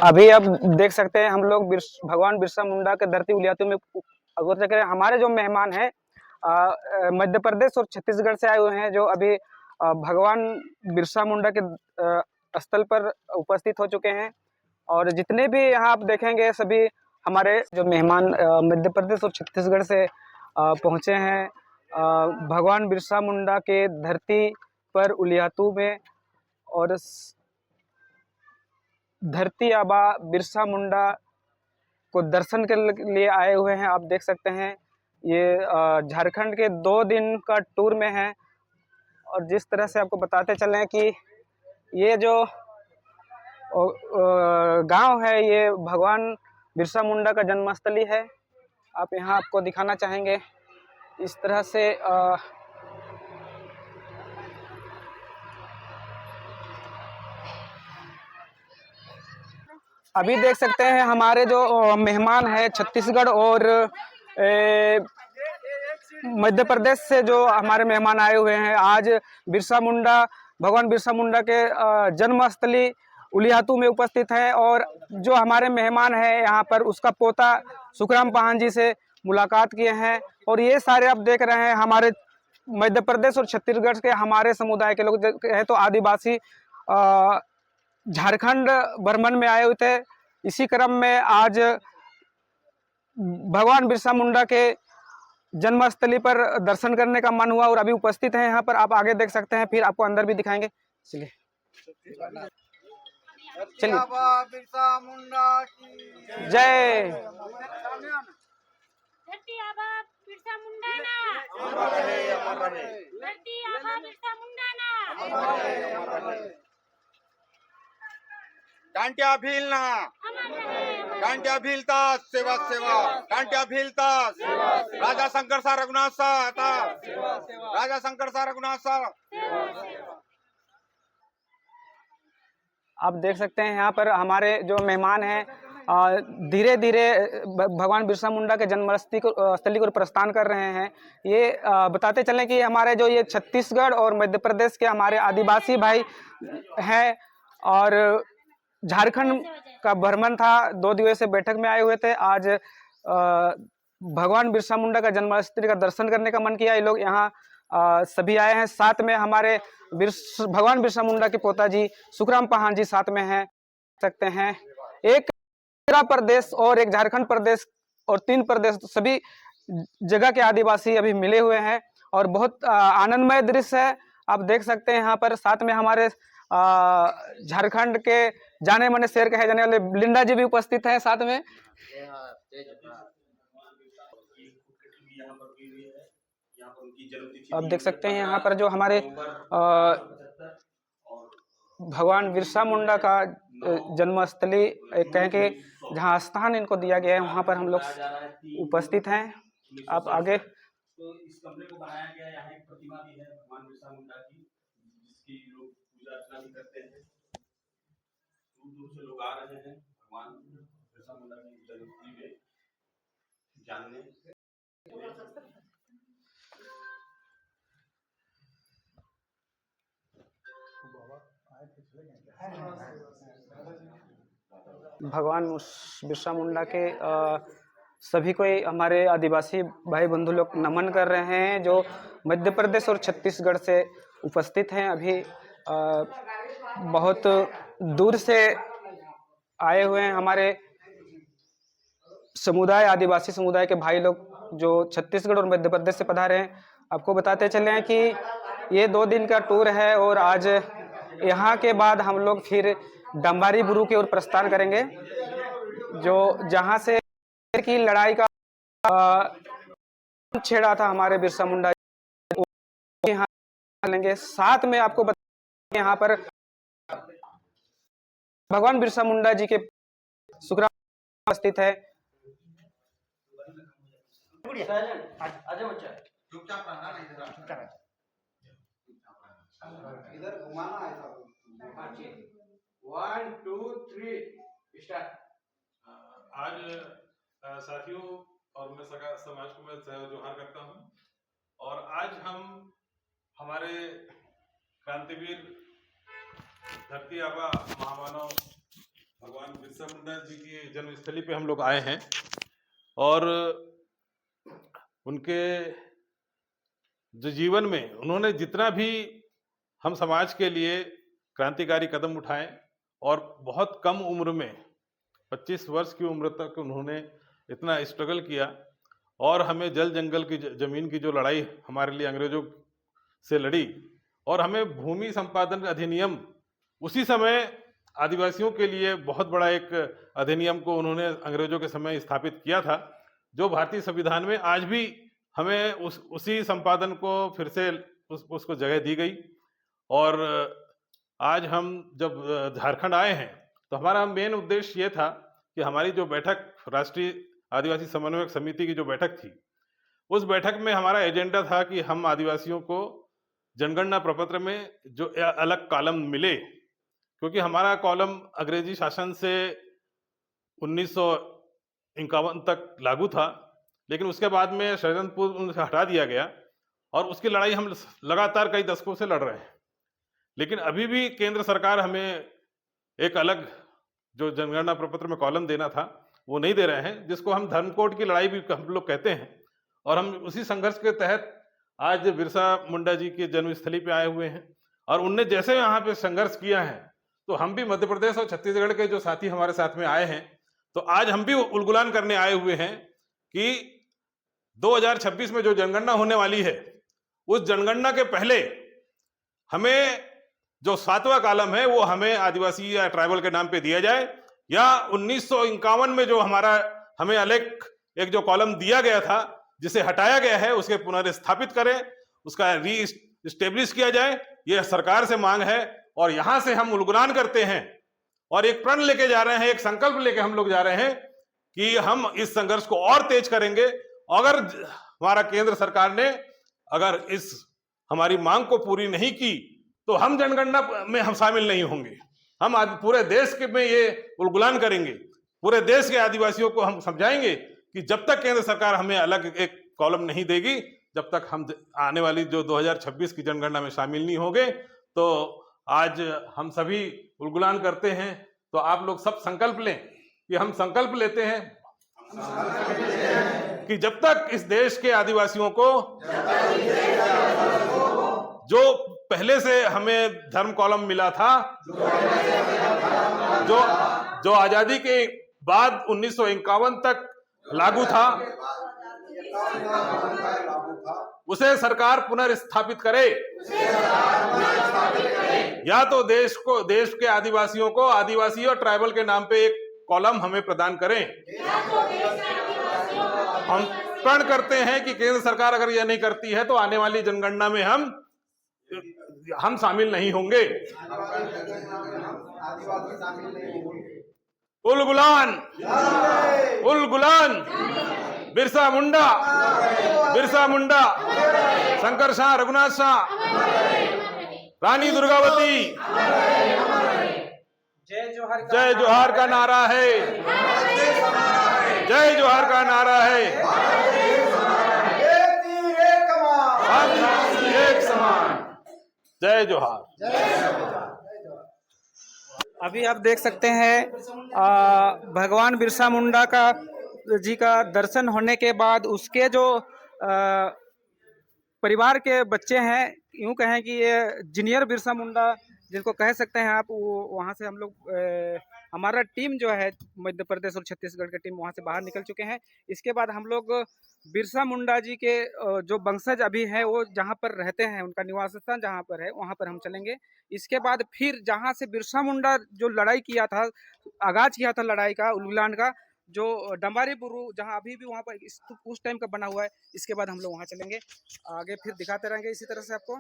अभी अब देख सकते हैं हम लोग भगवान बिरसा मुंडा के धरती उलियातू में अगर देख रहे हैं हमारे जो मेहमान हैं मध्य प्रदेश और छत्तीसगढ़ से आए हुए हैं जो अभी भगवान बिरसा मुंडा के स्थल पर उपस्थित हो चुके हैं। और जितने भी यहाँ आप देखेंगे सभी हमारे जो मेहमान मध्य प्रदेश और छत्तीसगढ़ से पहुँचे हैं भगवान बिरसा मुंडा के धरती पर उलियातू में। और धरती आबा बिरसा मुंडा को दर्शन के लिए आए हुए हैं। आप देख सकते हैं ये झारखंड के 2 दिन का टूर में है। और जिस तरह से आपको बताते चलें कि ये जो गांव है ये भगवान बिरसा मुंडा का जन्मस्थली है। आप यहाँ आपको दिखाना चाहेंगे इस तरह से अभी देख सकते हैं हमारे जो मेहमान है छत्तीसगढ़ और मध्य प्रदेश से जो हमारे मेहमान आए हुए हैं आज बिरसा मुंडा भगवान बिरसा मुंडा के जन्मस्थली उलियातू में उपस्थित है। और जो हमारे मेहमान हैं यहाँ पर उसका पोता सुखराम पाहन जी से मुलाकात किए हैं। और ये सारे आप देख रहे हैं हमारे मध्य प्रदेश और छत्तीसगढ़ के हमारे समुदाय के लोग हैं तो आदिवासी झारखंड भ्रमण में आए हुए थे। इसी क्रम में आज भगवान बिरसा मुंडा के जन्मस्थली पर दर्शन करने का मन हुआ और अभी उपस्थित हैं यहाँ पर। आप आगे देख सकते हैं फिर आपको अंदर भी दिखाएंगे। चलिए चलिए बिरसा मुंडा की जय। धरती आबा बिरसा मुंडा ना अमर रहे, अमर रहे। धरती आबा बिरसा मुंडा ना अमर रहे, अमर रहे। डांट्या भीलना डांट्या भीलता सेवा सेवा डांट्या भीलता राजा शंकर सा रघुनाथ सा आता राजा शंकर सा रघुनाथ सा। आप देख सकते हैं यहाँ पर हमारे जो मेहमान हैं धीरे धीरे भगवान बिरसा मुंडा के जन्मस्थली को प्रस्थान कर रहे हैं। ये बताते चलें कि हमारे जो ये छत्तीसगढ़ और मध्य प्रदेश के हमारे आदिवासी भाई हैं और झारखंड का भ्रमण था 2 दिवसीय बैठक में आए हुए थे। आज भगवान बिरसा मुंडा का जन्मस्थली का दर्शन करने का मन किया। ये लोग यहाँ सभी आए हैं। साथ में हमारे भगवान बिरसा मुंडा के पोता जी सुखराम पाहन जी साथ में हैं सकते हैं। एक आंध्र प्रदेश और एक झारखंड प्रदेश और 3 प्रदेश सभी जगह के आदिवासी अभी मिले हुए हैं और बहुत आनंदमय दृश्य है। आप देख सकते हैं यहाँ पर साथ में हमारे झारखंड के जाने माने शेर कहे जाने वाले लिंडा जी भी उपस्थित हैं साथ में। आप देख सकते हैं यहाँ पर जो हमारे भगवान बिरसा मुंडा का जन्मस्थली एक कहें कि जहाँ स्थान इनको दिया गया है वहाँ पर हम लोग उपस्थित हैं। आप आगे तो इस कमरे को बनाया गया यहाँ एक प्रतिमा भी है भगवान बिरसा मुंडा की जिसकी लोग पूजा अर्चना भी करते हैं। दूर दूर से लोग आ रहे हैं भगवान बिरसा मुंडा की जन्मस्थली में जानने। भगवान बिरसा मुंडा के सभी कोई हमारे आदिवासी भाई बंधु लोग नमन कर रहे हैं जो मध्य प्रदेश और छत्तीसगढ़ से उपस्थित हैं। अभी बहुत दूर से आए हुए हैं हमारे समुदाय आदिवासी समुदाय के भाई लोग जो छत्तीसगढ़ और मध्य प्रदेश से पधारे हैं। आपको बताते चले कि ये 2 दिन का टूर है और आज यहाँ के बाद हम लोग फिर डंबारी बुरू की ओर प्रस्थान करेंगे जो जहाँ से की लड़ाई का छेड़ा था हमारे बिरसा मुंडा यहाँ लेंगे। साथ में आपको बता यहाँ पर भगवान बिरसा मुंडा जी के सुखराम स्थित है। इधर घुमाना है सब। 1 2 3 स्टार्ट। आज साथियों और मैं समाज को मैं जोहार करता हूं और आज हम हमारे क्रांतिवीर धरती आबा महामानव भगवान बिरसा मुंडा जी की जन्मस्थली पे हम लोग आए हैं और उनके जो जीवन में उन्होंने जितना भी हम समाज के लिए क्रांतिकारी कदम उठाए और बहुत कम उम्र में 25 वर्ष की उम्र तक उन्होंने इतना स्ट्रगल किया और हमें जल जंगल की जमीन की जो लड़ाई हमारे लिए अंग्रेजों से लड़ी और हमें भूमि संपादन अधिनियम उसी समय आदिवासियों के लिए बहुत बड़ा एक अधिनियम को उन्होंने अंग्रेजों के समय स्थापित किया था, जो भारतीय संविधान में आज भी हमें उसी संपादन को फिर से उसको जगह दी गई। और आज हम जब झारखंड आए हैं तो हमारा मेन उद्देश्य ये था कि हमारी जो बैठक राष्ट्रीय आदिवासी समन्वयक समिति की जो बैठक थी, उस बैठक में हमारा एजेंडा था कि हम आदिवासियों को जनगणना प्रपत्र में जो अलग कॉलम मिले, क्योंकि हमारा कॉलम अंग्रेजी शासन से 1951 तक लागू था, लेकिन उसके बाद में षड्यंत्रपूर्ण उनसे हटा दिया गया और उसकी लड़ाई हम लगातार कई दशकों से लड़ रहे हैं। लेकिन अभी भी केंद्र सरकार हमें एक अलग जो जनगणना प्रपत्र में कॉलम देना था वो नहीं दे रहे हैं, जिसको हम धर्म कोड की लड़ाई भी हम लोग कहते हैं। और हम उसी संघर्ष के तहत आज बिरसा मुंडा जी के जन्मस्थली पे आए हुए हैं और उनने जैसे यहाँ पे संघर्ष किया है तो हम भी मध्य प्रदेश और छत्तीसगढ़ के जो साथी हमारे साथ में आए हैं, तो आज हम भी उलगुलान करने आए हुए हैं कि 2026 में जो जनगणना होने वाली है, उस जनगणना के पहले हमें जो 7वां कॉलम है वो हमें आदिवासी या ट्राइबल के नाम पे दिया जाए, या 1951 में जो हमारा हमें अलग एक जो कॉलम दिया गया था जिसे हटाया गया है उसके पुनर्स्थापित करें, उसका री इस्टेब्लिश किया जाए। यह सरकार से मांग है और यहां से हम उलगुलान करते हैं और एक प्रण लेके जा रहे हैं, एक संकल्प लेके हम लोग जा रहे हैं कि हम इस संघर्ष को और तेज करेंगे। अगर हमारा केंद्र सरकार ने अगर इस हमारी मांग को पूरी नहीं की तो हम जनगणना में हम शामिल नहीं होंगे। हम आज पूरे देश के में ये उलगुलान करेंगे, पूरे देश के आदिवासियों को हम समझाएंगे कि जब तक केंद्र सरकार हमें अलग एक कॉलम नहीं देगी, जब तक हम आने वाली जो 2026 की जनगणना में शामिल नहीं होंगे। तो आज हम सभी उलगुलान करते हैं, तो आप लोग सब संकल्प लें कि हम संकल्प लेते हैं कि जब तक इस देश के आदिवासियों को जो पहले से हमें धर्म कॉलम मिला था, जो आजादी के बाद 1951 तक लागू था, उसे सरकार पुनर्स्थापित करे, या तो देश के आदिवासियों को आदिवासी और ट्राइबल के नाम पे एक कॉलम हमें प्रदान करें। हम प्रण करते हैं कि केंद्र सरकार अगर यह नहीं करती है तो आने वाली जनगणना में हम शामिल नहीं होंगे। उलगुलान उलगुलान, बिरसा मुंडा, बिरसा मुंडा, शंकर शाह, रघुनाथ शाह, रानी दुर्गावती, जय जोहार का नारा है, जय जोहार का नारा है, एक समान, जय जोहार। अभी आप देख सकते हैं भगवान बिरसा मुंडा जी का दर्शन होने के बाद उसके जो परिवार के बच्चे हैं, यूं कहें कि ये जूनियर बिरसा मुंडा जिनको कह सकते हैं आप, वो वहाँ से हम लोग हमारा टीम जो है मध्य प्रदेश और छत्तीसगढ़ की टीम वहाँ से बाहर निकल चुके हैं। इसके बाद हम लोग बिरसा मुंडा जी के जो वंशज अभी हैं वो जहाँ पर रहते हैं, उनका निवास स्थान जहाँ पर है वहाँ पर हम चलेंगे। इसके बाद फिर जहाँ से बिरसा मुंडा जो लड़ाई किया था, आगाज किया था लड़ाई का, उलगुलान का, जो डंबारी बुरु जहाँ अभी भी वहाँ पर उस टाइम का बना हुआ है, इसके बाद हम लोग वहाँ चलेंगे। आगे फिर दिखाते रहेंगे इसी तरह से आपको।